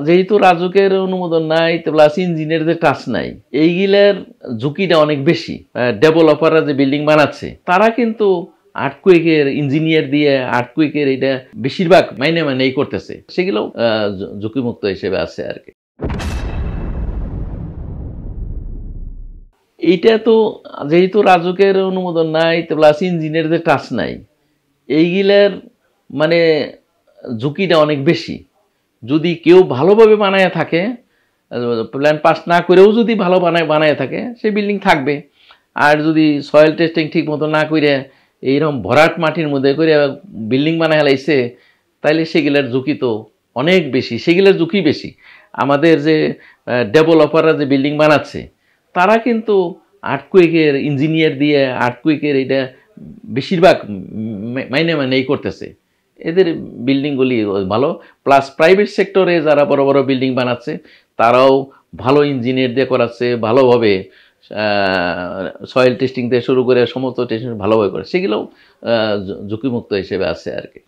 যেহেতু রাজুকের অনুমোদন নাই প্লাস ইঞ্জিনের যে টাচ নাই, এইগুলার ঝুঁকিটা অনেক বেশি। ডেভেলপাররা যে বিল্ডিং বানাচ্ছে তারা কিন্তু আর্থকুইকের ইঞ্জিনিয়ার দিয়ে আর্থকুইকের এটা বেশিরভাগ মাইনেই করতেছে, সেগুলো ঝুঁকিমুক্ত হিসেবে আছে আর কি। এইটা তো যেহেতু রাজুকের অনুমোদন নাই প্লাস ইঞ্জিনের যে টাচ নাই, এইগুলার মানে ঝুঁকিটা অনেক বেশি। যদি কেউ ভালোভাবে বানায় থাকে, প্ল্যান পাস না করেও যদি ভালো বানায় থাকে, সেই বিল্ডিং থাকবে। আর যদি সয়েল টেস্টিং ঠিক মতো না করে এইরকম ভরাট মাটির মধ্যে করে বিল্ডিং বানায় হেলাইছে, তাইলে সেগুলোর ঝুঁকি তো অনেক বেশি, সেগুলোর ঝুঁকি বেশি। আমাদের যে ডেভেলপাররা যে বিল্ডিং বানাচ্ছে তারা কিন্তু আর্থকুইকের ইঞ্জিনিয়ার দিয়ে আর্থকুইকের এটা বেশিরভাগ মাইনেই করতেছে, এদের বিল্ডিংগুলি ভালো। প্লাস প্রাইভেট সেক্টরে যারা বড় বড় বিল্ডিং বানাচ্ছে তারাও ভালো ইঞ্জিনিয়ার দিয়ে করাচ্ছে, ভালোভাবে সয়েল টেস্টিং থেকে শুরু করে সমস্ত টেস্টিং ভালোভাবে করে, সেগুলোও ঝুঁকিমুক্ত হিসেবে আছে আর কি।